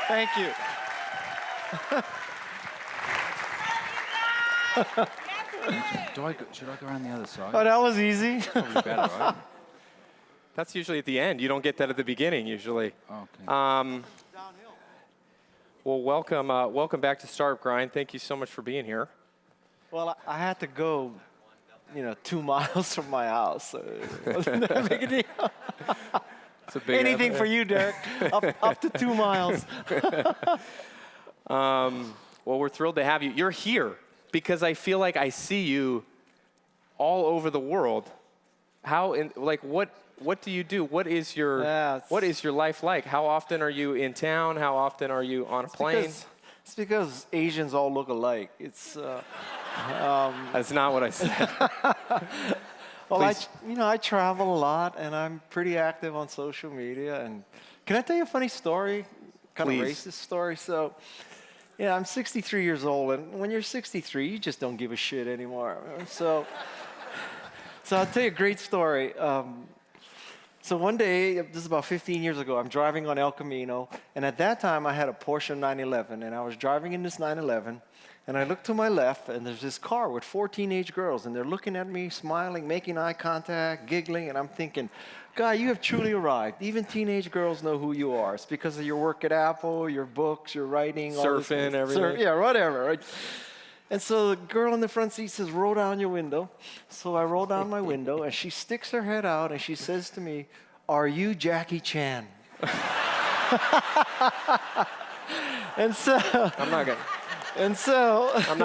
Thank you. Should I go around the other side? Oh, that was easy. Probably better, right? That's usually at the end. You don't get that at the beginning usually. Okay. Well, welcome back to Startup Grind. Thank you so much for being here. Well, I had to go, 2 miles from my house. So it wasn't that big a deal. It's a big Anything for you, Derek. Up to 2 miles. Well, we're thrilled to have you. You're here because I feel like I see you all over the world. What do you do? What is your life like? How often are you in town? How often are you on a plane? It's because Asians all look alike. It's That's not what I said. well, I travel a lot, and I'm pretty active on social media. And can I tell you a funny story? Kind of racist story. So, I'm 63 years old, and when you're 63, you just don't give a shit anymore. So I'll tell you a great story. So one day, this is about 15 years ago, I'm driving on El Camino, and at that time I had a Porsche 911, and I was driving in this 911, and I looked to my left, and there's this car with 4 teenage girls, and they're looking at me, smiling, making eye contact, giggling, and I'm thinking, Guy, you have truly arrived. Even teenage girls know who you are. It's because of your work at Apple, your books, your writing, surfing, everything. Yeah, whatever, right? And so the girl in the front seat says, roll down your window. So I roll down my window, and she sticks her head out, and she says to me, are you Jackie Chan? And so I'm not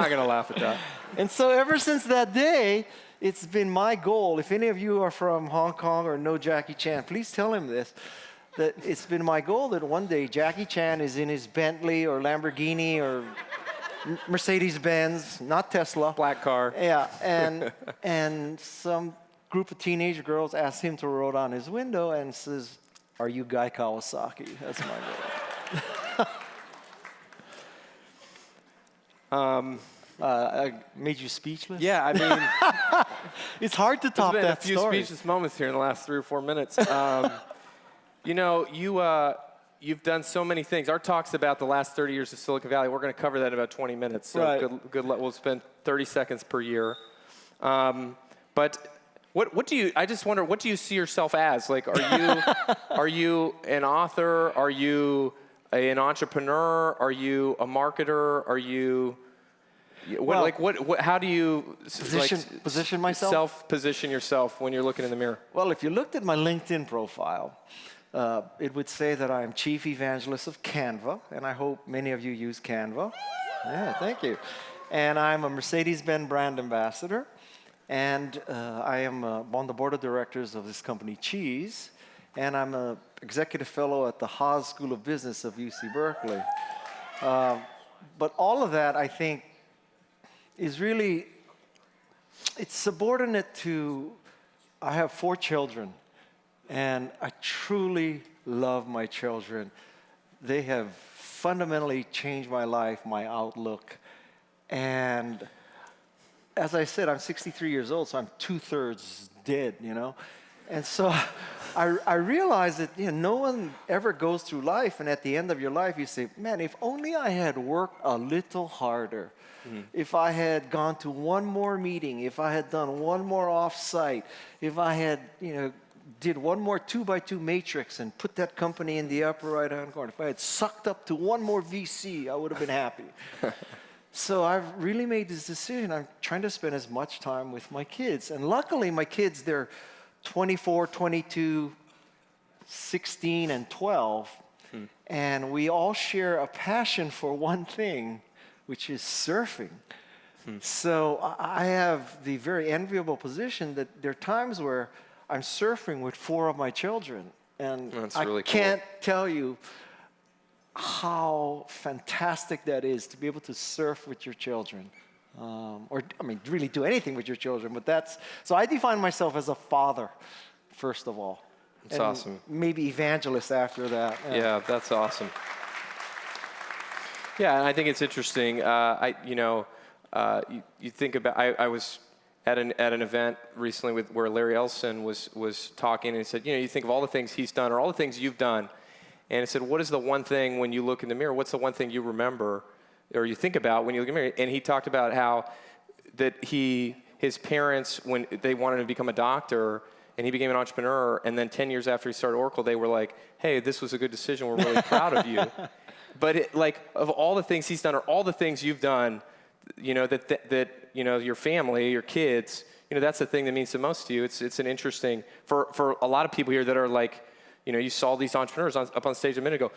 gonna laugh at that. And so ever since that day, it's been my goal. If any of you are from Hong Kong or know Jackie Chan, please tell him this. That it's been my goal that one day Jackie Chan is in his Bentley or Lamborghini or Mercedes-Benz, not Tesla. Black car. Yeah, and some group of teenage girls asked him to roll down his window and says, are you Guy Kawasaki? That's my goal. I made you speechless? Yeah, I mean, it's hard to top there's been that a few story. speechless moments here in the last 3 or 4 minutes. You've done so many things. Our talk's about the last 30 years of Silicon Valley. We're going to cover that in about 20 minutes. So right. good luck. We'll spend 30 seconds per year. But what do you? I just wonder. What do you see yourself as? Like, are you an author? Are you an entrepreneur? Are you a marketer? Are you how do you position myself? Self-position yourself when you're looking in the mirror? Well, if you looked at my LinkedIn profile, it would say that I'm Chief Evangelist of Canva, and I hope many of you use Canva. Yeah, thank you. And I'm a Mercedes-Benz brand ambassador, and I am on the board of directors of this company, Cheeze, and I'm an executive fellow at the Haas School of Business of UC Berkeley. But all of that, I think, is really, it's subordinate to, I have 4 children, and I truly love my children. They have fundamentally changed my life, my outlook. And as I said, I'm 63 years old, so I'm 2/3 dead, And so I realized that no one ever goes through life, and at the end of your life, you say, man, if only I had worked a little harder. If I had gone to one more meeting, if I had done one more off-site, if I had, did one more 2x2 matrix and put that company in the upper right-hand corner, if I had sucked up to one more VC, I would have been happy. So I've really made this decision. I'm trying to spend as much time with my kids. And luckily, my kids, they're 24, 22, 16, and 12. And we all share a passion for one thing, which is surfing. So I have the very enviable position that there are times where I'm surfing with 4 of my children. And That's I really can't tell you how fantastic that is to be able to surf with your children. Really do anything with your children. But so I define myself as a father, first of all. That's awesome. Maybe evangelist after that. Yeah, that's awesome. Yeah, and I think it's interesting. You think about. I was at an event recently where Larry Ellison was talking, and he said, you think of all the things he's done or all the things you've done, And I said, what is the one thing when you look in the mirror, what's the one thing you remember or you think about when you look in the mirror? And he talked about how that his parents, when they wanted to become a doctor, and he became an entrepreneur, and then 10 years after he started Oracle, they were like, hey, this was a good decision. We're really proud of you. But of all the things he's done or all the things you've done, that your family, your kids, that's the thing that means the most to you. It's an interesting, for a lot of people here that are like, you saw these entrepreneurs up on stage a minute ago,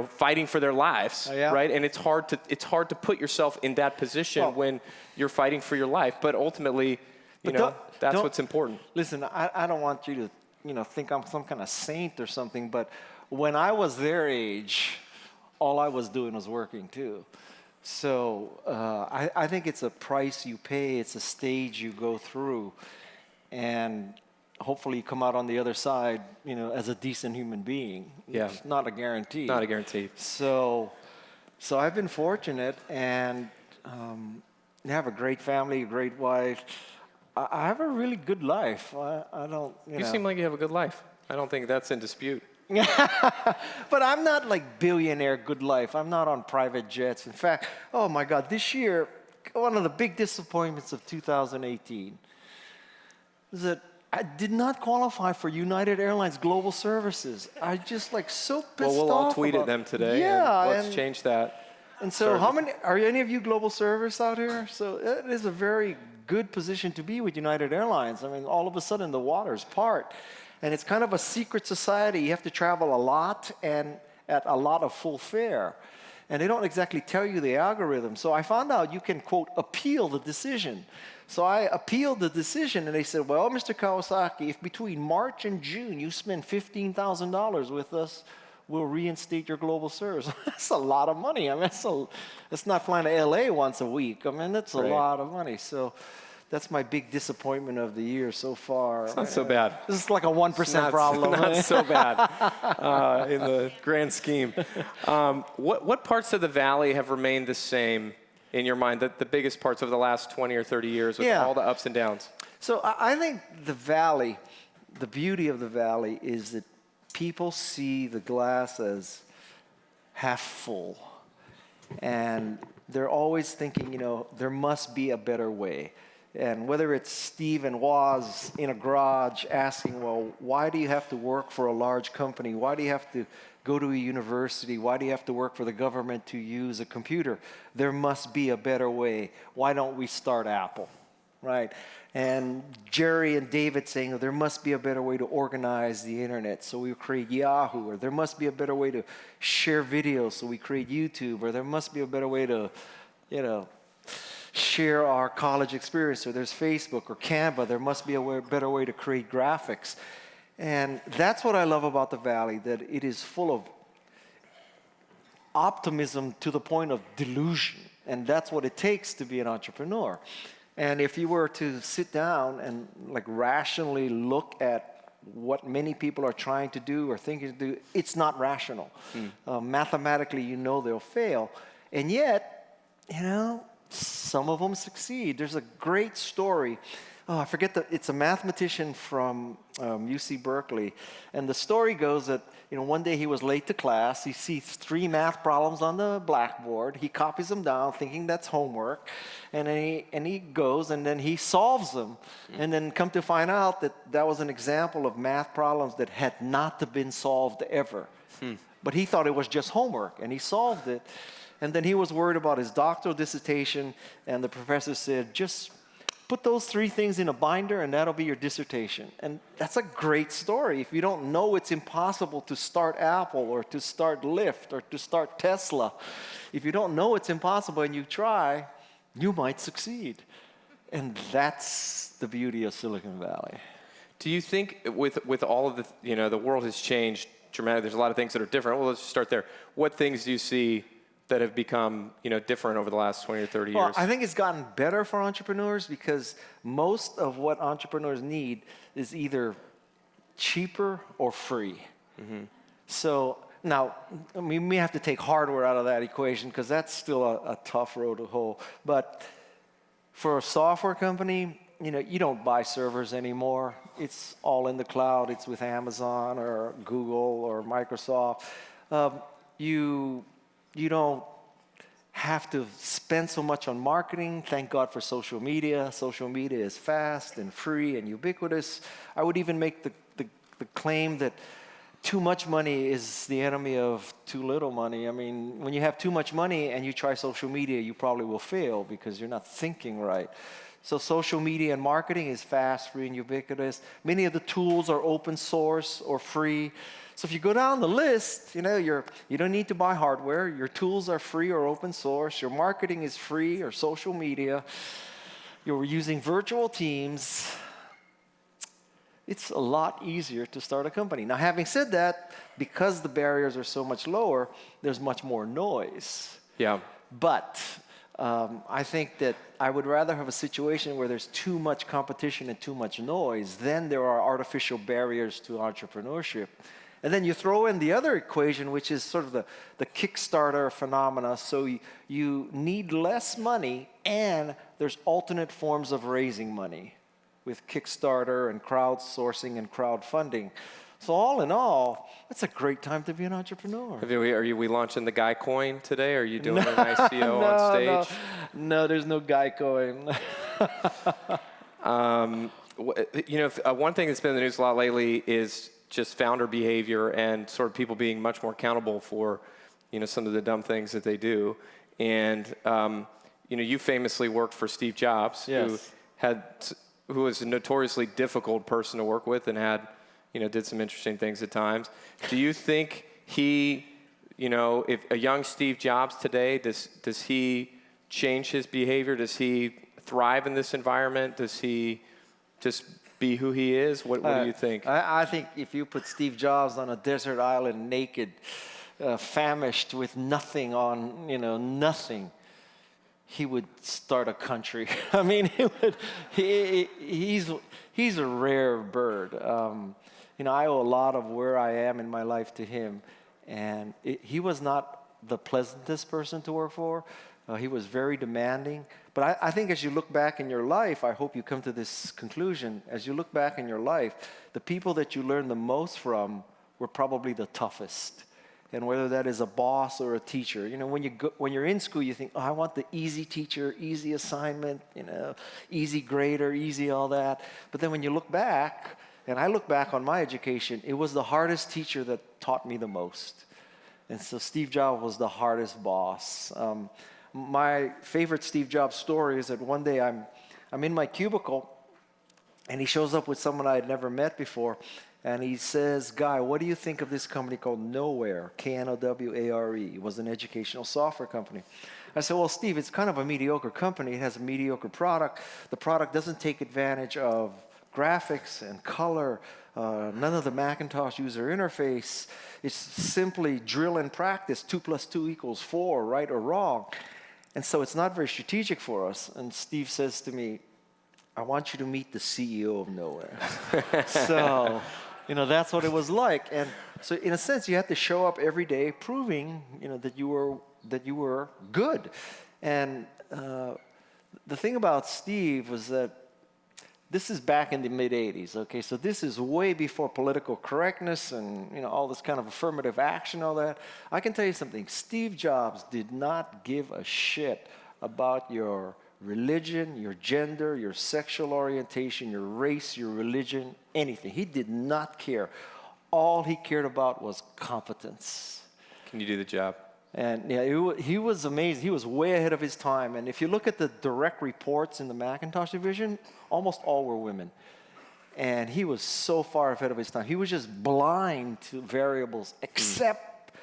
fighting for their lives, right? And it's hard to put yourself in that position when you're fighting for your life. But ultimately, that's what's important. Listen, I don't want you to, think I'm some kind of saint or something, but when I was their age, all I was doing was working too. So I think it's a price you pay. It's a stage you go through, and hopefully you come out on the other side, as a decent human being. Yeah. It's not a guarantee. Not a guarantee. So I've been fortunate, and have a great family, a great wife. I have a really good life. I don't, You seem like you have a good life. I don't think that's in dispute. But I'm not like billionaire good life. I'm not on private jets. In fact, oh my God, this year, one of the big disappointments of 2018 is that I did not qualify for United Airlines Global Services. I just so pissed off. Well, we'll all tweet at them today. Yeah, and let's change that. And so, are any of you global service out here? So it is a very good position to be with United Airlines. I mean, all of a sudden the waters part. And it's kind of a secret society. You have to travel a lot and at a lot of full fare. And they don't exactly tell you the algorithm. So I found out you can, quote, appeal the decision. So I appealed the decision, and they said, well, Mr. Kawasaki, if between March and June you spend $15,000 with us, we'll reinstate your global service. That's a lot of money. I mean, that's not flying to LA once a week. I mean, that's a lot of money. So that's my big disappointment of the year so far. It's not so bad. This is like a 1% problem. Not so bad in the grand scheme. What parts of the Valley have remained the same in your mind, the biggest parts of the last 20 or 30 years with all the ups and downs? So I think the Valley, the beauty of the Valley is that people see the glass as half full. And they're always thinking, there must be a better way. And whether it's Steve and Woz in a garage asking, well, why do you have to work for a large company? Why do you have to go to a university? Why do you have to work for the government to use a computer? There must be a better way. Why don't we start Apple, right? And Jerry and David saying, there must be a better way to organize the internet, so we create Yahoo. Or there must be a better way to share videos, so we create YouTube. Or there must be a better way to, share our college experience, or there's Facebook or Canva. There must be a better way to create graphics. And that's what I love about the Valley, that it is full of optimism to the point of delusion. And that's what it takes to be an entrepreneur. And if you were to sit down and rationally look at what many people are trying to do or thinking to do, it's not rational. Mathematically, they'll fail. And yet, some of them succeed. There's a great story. I forget it's a mathematician from UC Berkeley. And the story goes that, one day he was late to class. He sees 3 math problems on the blackboard. He copies them down thinking that's homework. And then he goes and then he solves them. And then come to find out that was an example of math problems that had not been solved ever. But he thought it was just homework, and he solved it. And then he was worried about his doctoral dissertation, and the professor said, just put those 3 things in a binder, and that'll be your dissertation. And that's a great story. If you don't know it's impossible to start Apple or to start Lyft or to start Tesla, if you don't know it's impossible and you try, you might succeed. And that's the beauty of Silicon Valley. Do you think with all of the, the world has changed dramatically, there's a lot of things that are different. Well, let's just start there. What things do you see that have become, different over the last 20 or 30 years? Well, I think it's gotten better for entrepreneurs because most of what entrepreneurs need is either cheaper or free. So now, we may have to take hardware out of that equation because that's still a tough road to hoe. But for a software company, you don't buy servers anymore. it's all in the cloud. It's with Amazon or Google or Microsoft. You don't have to spend so much on marketing. Thank God for social media. Social media is fast and free and ubiquitous. I would even make the claim that too much money is the enemy of too little money. I mean, when you have too much money and you try social media, you probably will fail because you're not thinking right. So social media and marketing is fast, free, and ubiquitous. Many of the tools are open source or free. So if you go down the list, you don't need to buy hardware. Your tools are free or open source. Your marketing is free or social media. You're using virtual teams. It's a lot easier to start a company. Now, having said that, because the barriers are so much lower, there's much more noise. Yeah. But I think that I would rather have a situation where there's too much competition and too much noise than there are artificial barriers to entrepreneurship. And then you throw in the other equation, which is sort of the Kickstarter phenomena. So you need less money, and there's alternate forms of raising money with Kickstarter and crowdsourcing and crowdfunding. So all in all, it's a great time to be an entrepreneur. Are we launching the Guy coin today? Are you doing an ICO on stage? No, there's no Guy coin. One thing that's been in the news a lot lately is just founder behavior and sort of people being much more accountable for, some of the dumb things that they do. And, you famously worked for Steve Jobs, yes, who was a notoriously difficult person to work with and had, did some interesting things at times. Do you think he, if a young Steve Jobs today, does he change his behavior? Does he thrive in this environment? Does he just be who he is? What do you think? I think if you put Steve Jobs on a desert island naked, famished with nothing on, nothing, he would start a country. I mean, he's a rare bird. I owe a lot of where I am in my life to him. And he was not the pleasantest person to work for. He was very demanding. But I think as you look back in your life, I hope you come to this conclusion. As you look back in your life, the people that you learned the most from were probably the toughest. And whether that is a boss or a teacher, when you're in school, you think, oh, I want the easy teacher, easy assignment, easy grader, easy all that. But then when you look back, and I look back on my education, it was the hardest teacher that taught me the most. And so Steve Jobs was the hardest boss. My favorite Steve Jobs story is that one day I'm in my cubicle, and he shows up with someone I had never met before. And he says, Guy, what do you think of this company called Noware, Knoware? It was an educational software company. I said, well, Steve, it's kind of a mediocre company. It has a mediocre product. The product doesn't take advantage of graphics and color, none of the Macintosh user interface. It's simply drill and practice, 2 + 2 = 4, right or wrong. And so it's not very strategic for us. And Steve says to me, I want you to meet the CEO of Noware. So, that's what it was like. And so in a sense, you had to show up every day proving, that you were good. And the thing about Steve was that this is back in the mid-'80s, okay? So this is way before political correctness and, all this kind of affirmative action, all that. I can tell you something. Steve Jobs did not give a shit about your religion, your gender, your sexual orientation, your race, your religion, anything. He did not care. All he cared about was competence. Can you do the job? And he was amazing. He was way ahead of his time. And if you look at the direct reports in the Macintosh division, almost all were women. And he was so far ahead of his time. He was just blind to variables, except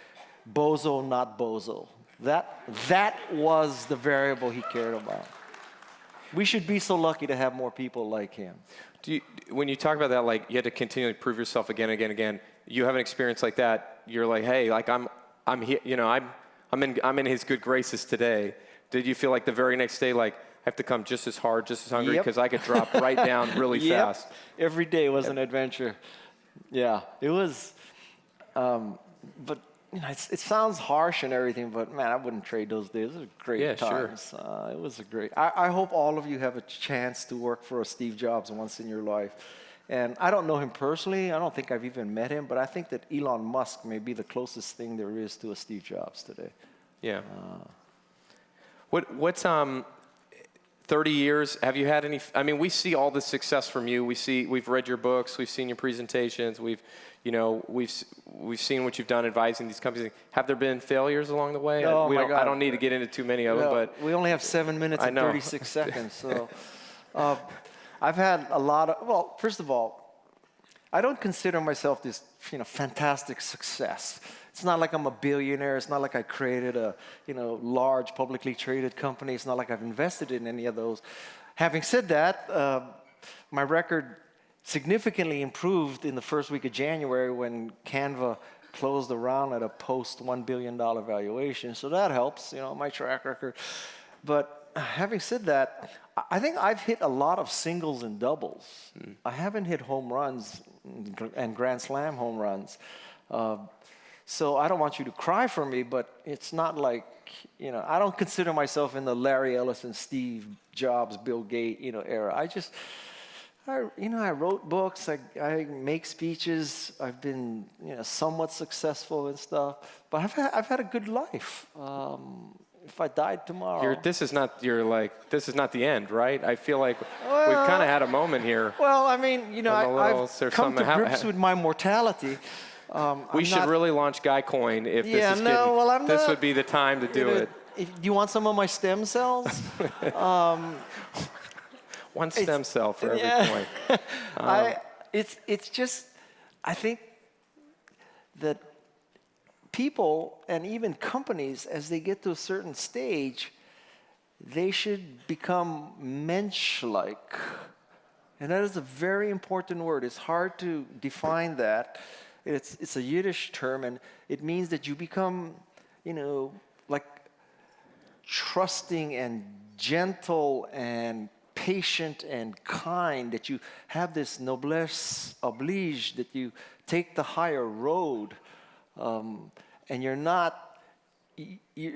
bozo, not bozo. That was the variable he cared about. We should be so lucky to have more people like him. When you talk about that, like you had to continually prove yourself again, again, again. You have an experience like that. You're like, hey, like I'm here. I'm in his good graces today. Did you feel like the very next day, like I have to come just as hard, just as hungry, because I could drop right down really fast? Every day was an adventure. Yeah, it was. But it sounds harsh and everything, but man, I wouldn't trade those days. It was great times. Sure. It was a great. I hope all of you have a chance to work for a Steve Jobs once in your life, And I don't know him personally. I don't think I've even met him, but I think that Elon Musk may be the closest thing there is to a Steve Jobs today. Yeah. What's 30 years? Have you had any? I mean, we see all this success from you. We've read your books. We've seen your presentations. We've seen what you've done advising these companies. Have there been failures along the way? Oh, my God. I don't need to get into too many of them, but we only have 7 minutes I and know. 36 seconds. So I've had a lot of, well, first of all, I don't consider myself this, fantastic success. It's not like I'm a billionaire. It's not like I created a, large publicly traded company. It's not like I've invested in any of those. Having said that, my record significantly improved in the first week of January when Canva closed around at a post $1 billion valuation. So that helps, my track record. But having said that, I think I've hit a lot of singles and doubles. I haven't hit home runs and Grand Slam home runs. So I don't want you to cry for me, but it's not like, I don't consider myself in the Larry Ellison, Steve Jobs, Bill Gates, era. I wrote books, I make speeches, I've been, somewhat successful and stuff, but I've had a good life. If I died tomorrow. this is not the end, right? I feel like we've kind of had a moment here. Well, I mean, I've come to grips with my mortality. We should really launch Guy Coin if this would be the time to do it. Do you want some of my stem cells? One stem cell for every coin. It's just, I think that people and even companies, as they get to a certain stage, they should become mensch-like. And that is a very important word. It's hard to define that. It's a Yiddish term, and it means that you become, like trusting and gentle and patient and kind, that you have this noblesse oblige, that you take the higher road, and you're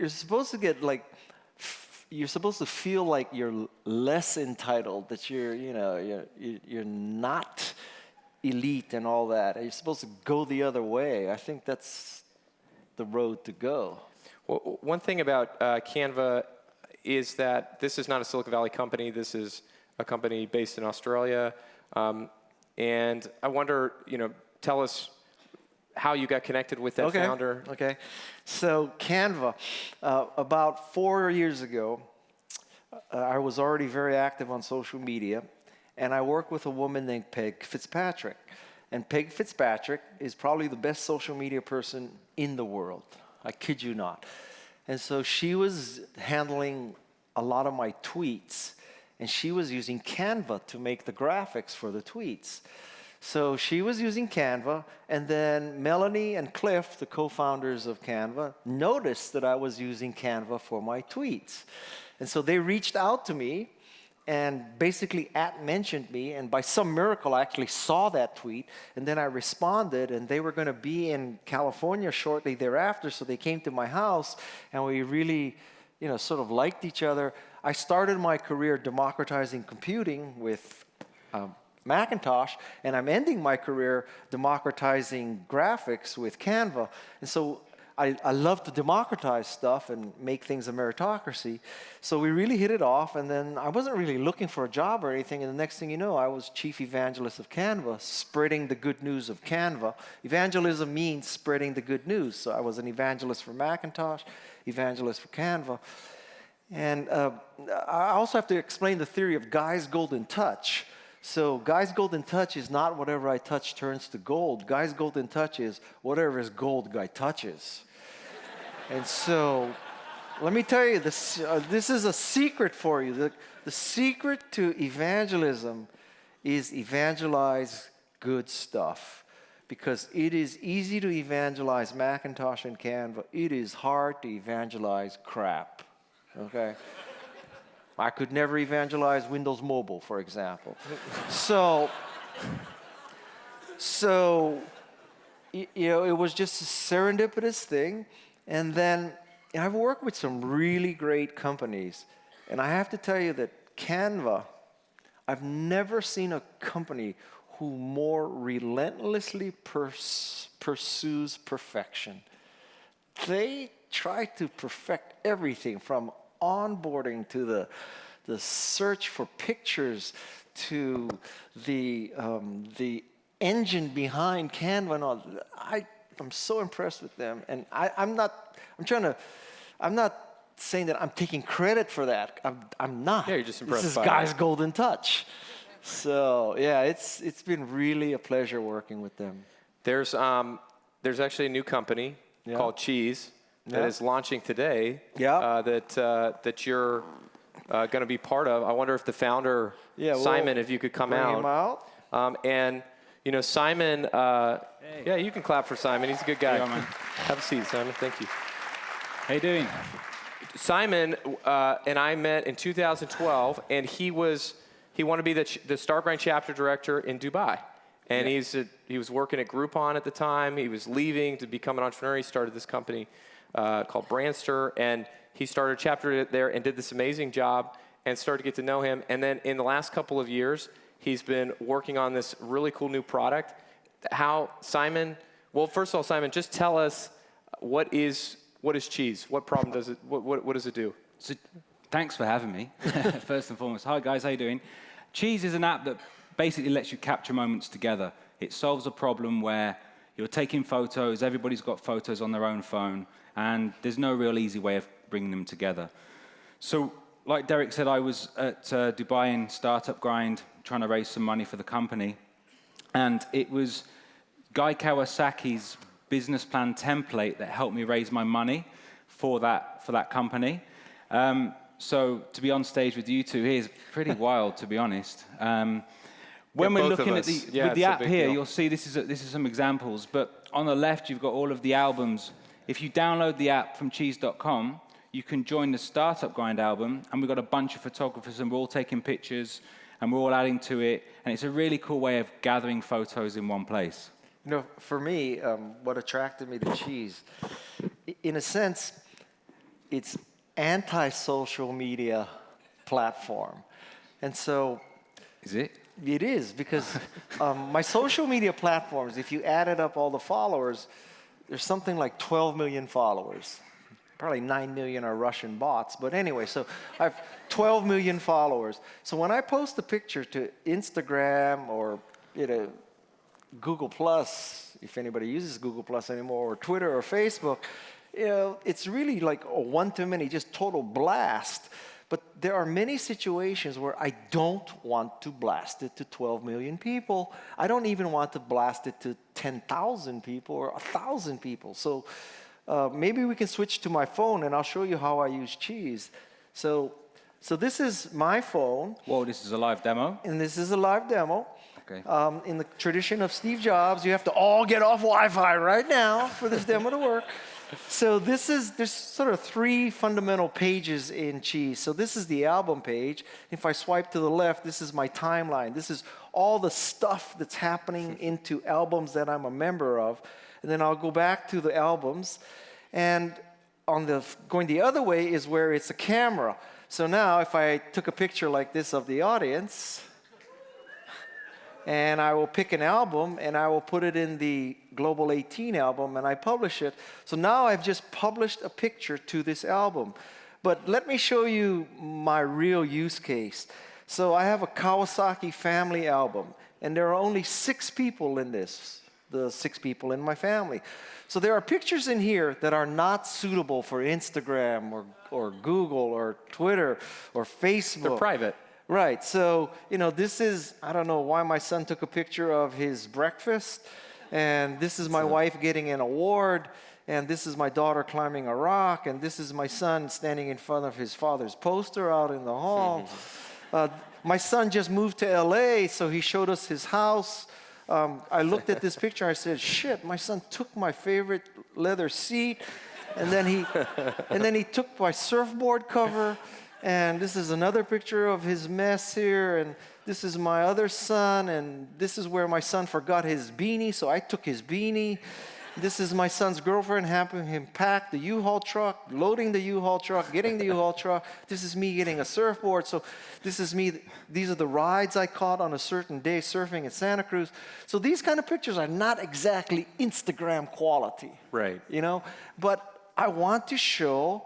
supposed to get like, you're supposed to feel like you're less entitled, that you're not elite and all that. You're supposed to go the other way. I think that's the road to go. Well, one thing about Canva is that this is not a Silicon Valley company. This is a company based in Australia. And I wonder, tell us how you got connected with that founder. Okay. So Canva, about 4 years ago, I was already very active on social media, and I worked with a woman named Peg Fitzpatrick. And Peg Fitzpatrick is probably the best social media person in the world. I kid you not. And so she was handling a lot of my tweets, and she was using Canva to make the graphics for the tweets. So she was using Canva, and then Melanie and Cliff, the co-founders of Canva, noticed that I was using Canva for my tweets. And so they reached out to me and basically mentioned me, and by some miracle I actually saw that tweet, and then I responded, and they were going to be in California shortly thereafter, so they came to my house, and we really, sort of liked each other. I started my career democratizing computing with Macintosh, and I'm ending my career democratizing graphics with Canva. And so I love to democratize stuff and make things a meritocracy. So we really hit it off, and then I wasn't really looking for a job or anything, and the next thing you know, I was chief evangelist of Canva, spreading the good news of Canva. Evangelism means spreading the good news. So I was an evangelist for Macintosh, evangelist for Canva. And I also have to explain the theory of Guy's golden touch. So Guy's golden touch is not whatever I touch turns to gold. Guy's golden touch is whatever is gold Guy touches. And so let me tell you, this is a secret for you. The secret to evangelism is evangelize good stuff. Because it is easy to evangelize Macintosh and Canva. It is hard to evangelize crap. Okay? I could never evangelize Windows Mobile, for example. So it was just a serendipitous thing. And then I've worked with some really great companies. And I have to tell you that Canva, I've never seen a company who more relentlessly pursues perfection. They try to perfect everything from onboarding to the search for pictures to the engine behind Canva and all. I'm so impressed with them, and I'm not saying that I'm taking credit for that. I'm not. Yeah, you're just impressed This is by Guy's it. golden touch. So yeah, it's been really a pleasure working with them. There's actually a new company called Cheeze that Yeah. is launching today. Yeah. That you're going to be part of. I wonder if the founder, Yeah, we'll Simon, if you could come bring out. him out. And you know, Simon. Yeah, you can clap for Simon. He's a good guy. Hey, man. Have a seat, Simon. Thank you. How you doing? Simon and I met in 2012, and he wanted to be the Star Brand chapter director in Dubai. And he was working at Groupon at the time. He was leaving to become an entrepreneur. He started this company called Brandster, and he started a chapter there and did this amazing job and started to get to know him. And then in the last couple of years, he's been working on this really cool new product. Simon, well, first of all, Simon, just tell us what is Cheeze? What problem does it, what does it do? So, thanks for having me, first and foremost. Hi, guys, how you doing? Cheeze is an app that basically lets you capture moments together. It solves a problem where you're taking photos, everybody's got photos on their own phone, and there's no real easy way of bringing them together. So, like Derek said, I was at Dubai in Startup Grind trying to raise some money for the company, and it was Guy Kawasaki's business plan template that helped me raise my money for that company. So to be on stage with you two here is pretty wild, to be honest. When we're both of looking at us. with Yeah, the it's a app big here, deal. you'll see this is some examples. But on the left, you've got all of the albums. If you download the app from cheeze.com, you can join the Startup Grind album, and we've got a bunch of photographers, and we're all taking pictures, and we're all adding to it, and it's a really cool way of gathering photos in one place. You know, for me, what attracted me to Cheeze, in a sense, it's anti-social media platform. And so Is it? it is, because my social media platforms, if you added up all the followers, there's something like 12 million followers. Probably 9 million are Russian bots. But anyway, so I have 12 million followers. So when I post a picture to Instagram or Google Plus, if anybody uses Google Plus anymore, or Twitter or Facebook, it's really like a one-to-many, just total blast. But there are many situations where I don't want to blast it to 12 million people. I don't even want to blast it to 10,000 people or 1,000 people. So maybe we can switch to my phone, and I'll show you how I use Cheeze. So this is my phone. Whoa, this is a live demo. And this is a live demo. Okay. In the tradition of Steve Jobs, you have to all get off Wi-Fi right now for this demo to work. So there's sort of three fundamental pages in Cheeze. So this is the album page. If I swipe to the left, this is my timeline. This is all the stuff that's happening into albums that I'm a member of. And then I'll go back to the albums. And going the other way is where it's a camera. So now if I took a picture like this of the audience, and I will pick an album, and I will put it in the Global 18 album, and I publish it. So now I've just published a picture to this album. But let me show you my real use case. So I have a Kawasaki family album, and there are only 6 people in this, the 6 people in my family. So there are pictures in here that are not suitable for Instagram or Google or Twitter or Facebook. They're private. Right, so, this is, I don't know why my son took a picture of his breakfast, and this is my wife getting an award, and this is my daughter climbing a rock, and this is my son standing in front of his father's poster out in the hall. My son just moved to LA, so he showed us his house. I looked at this picture, I said, shit, my son took my favorite leather seat, and then he took my surfboard cover. And this is another picture of his mess here. And this is my other son. And this is where my son forgot his beanie, so I took his beanie. This is my son's girlfriend helping him pack the U-Haul truck, loading the U-Haul truck, getting the U-Haul truck. This is me getting a surfboard. So this is me. These are the rides I caught on a certain day surfing at Santa Cruz. So these kind of pictures are not exactly Instagram quality. Right. You know, but I want to show.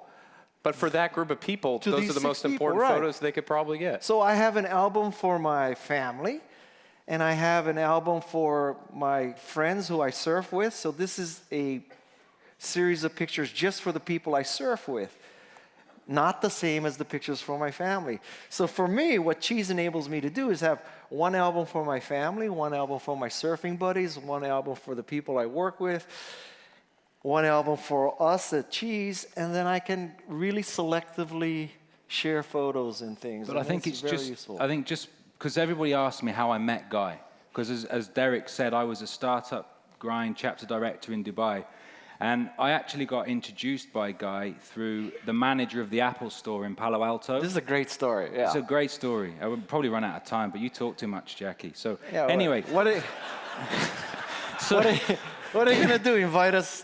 But for that group of people, To those these are the most 6 people, important right. photos they could probably get. So I have an album for my family, and I have an album for my friends who I surf with. So this is a series of pictures just for the people I surf with. Not the same as the pictures for my family. So for me, what Cheeze enables me to do is have one album for my family, one album for my surfing buddies, one album for the people I work with, one album for us at Cheeze, and then I can really selectively share photos and things. But and I think it's it's very just, useful. I think just because everybody asked me how I met Guy, because as Derek said, I was a startup grind chapter director in Dubai. And I actually got introduced by Guy through the manager of the Apple store in Palo Alto. This is a great story. Yeah. It's a great story. I would probably run out of time, but you talk too much, Jackie. So Yeah, anyway, what are, what are you gonna do?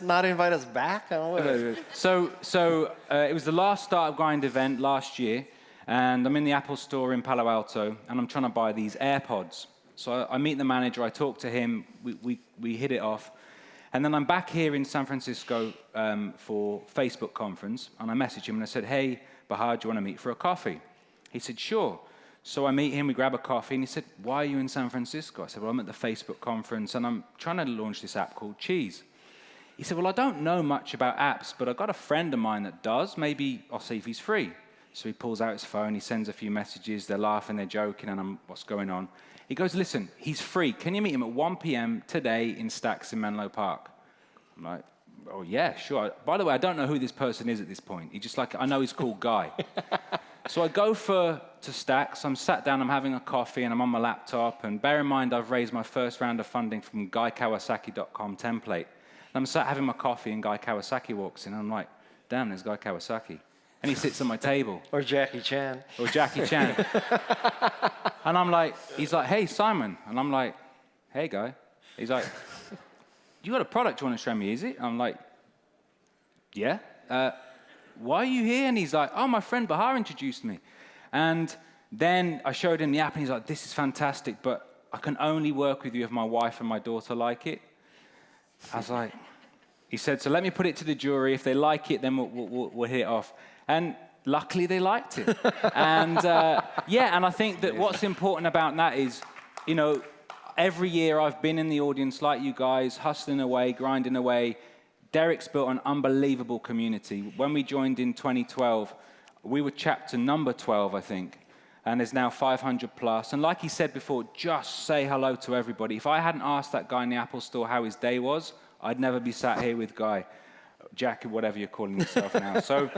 Not invite us back? I don't know. So it was the last Startup Grind event last year, and I'm in the Apple store in Palo Alto, and I'm trying to buy these AirPods. So I meet the manager, I talk to him, we hit it off, and then I'm back here in San Francisco for Facebook conference, and I messaged him and I said, hey, Bahar, do you want to meet for a coffee? He said, sure. So I meet him, we grab a coffee, and he said, why are you in San Francisco? I said, well, I'm at the Facebook conference, and I'm trying to launch this app called Cheeze. He said, well, I don't know much about apps, but I've got a friend of mine that does. Maybe I'll see if he's free. So he pulls out his phone, he sends a few messages, they're laughing, they're joking, and I'm, what's going on? He goes, listen, he's free. Can you meet him at 1 p.m. today in Stacks in Menlo Park? I'm like, oh, yeah, sure. By the way, I don't know who this person is at this point. He just like, I know he's called Guy. So I go to Stacks, I'm sat down, I'm having a coffee, and I'm on my laptop, and bear in mind, I've raised my first round of funding from GuyKawasaki.com template. And I'm sat having my coffee, and Guy Kawasaki walks in, and I'm like, damn, there's Guy Kawasaki. And he sits at my table. Or Jackie Chan. Or Jackie Chan. And I'm like, he's like, hey, Simon. And I'm like, hey, Guy. He's like, you got a product you want to show me, is it? I'm like, yeah. Why are you here? And he's like, oh, my friend Bahar introduced me. And then I showed him the app, and he's like, this is fantastic, but I can only work with you if my wife and my daughter like it. I was like, he said, so let me put it to the jury. If they like it, then we'll hit it off. And luckily, they liked it. And yeah, and I think that what's important about that is, you know, every year I've been in the audience like you guys, hustling away, grinding away. Derek's built an unbelievable community. When we joined in 2012, we were chapter number 12, I think. And there's now 500 plus. And like he said before, just say hello to everybody. If I hadn't asked that guy in the Apple store how his day was, I'd never be sat here with Guy. Jack, whatever you're calling yourself now. So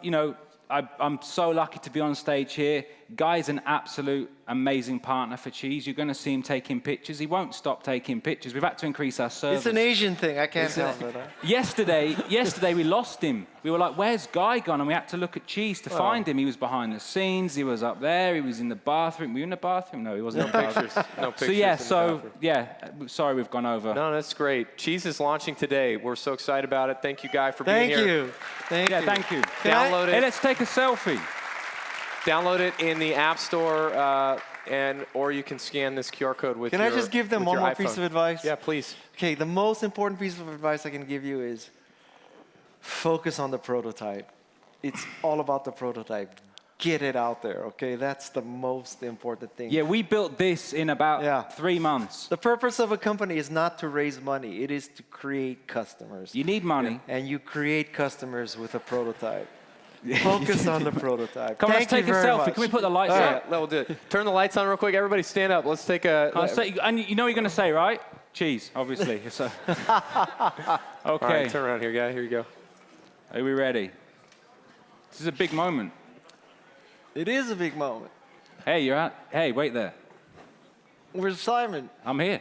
you know, I'm so lucky to be on stage here. Guy's an absolute amazing partner for Cheeze. You're going to see him taking pictures. He won't stop taking pictures. We've had to increase our servers. It's an Asian thing. I can't help it. Yesterday we lost him. We were like, where's Guy gone? And we had to look at Cheeze to find him. He was behind the scenes. He was up there. He was in the bathroom. Were you in the bathroom? No, he wasn't. No pictures. No pictures. Sorry we've gone over. No, that's great. Cheeze is launching today. We're so excited about it. Thank you, Guy, for being here. Thank you. Thank you. Download it. Hey, let's take a selfie. Download it in the App Store, or you can scan this QR code with Can I just give them one more piece of advice? Yeah, please. Okay, the most important piece of advice I can give you is focus on the prototype. It's all about the prototype. Get it out there, okay? That's the most important thing. Yeah, we built this in about 3 months. The purpose of a company is not to raise money. It is to create customers. You need money. And you create customers with a prototype. Focus on the prototype. Come on, let's take a selfie. Much. Can we put the lights Yeah, on? we'll do it. Turn the lights on real quick. Everybody stand up. Let's take a... And you know what you're going to say, right? Cheese, obviously. So. Okay. All right, turn around here, Guy. Here you go. Are we ready? This is a big moment. It is a big moment. Hey, you're out. Hey, wait there. Where's Simon? I'm here.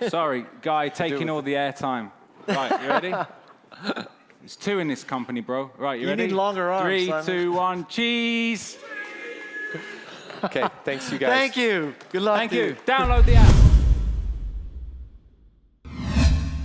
Sorry, Guy, taking all the airtime. Right, you ready? There's 2 in this company, bro. Right, you ready? need longer arms, 3, Simon. 2, 1, cheese. Okay, thanks you guys. Thank you. Good luck. Thank to you. Download the app.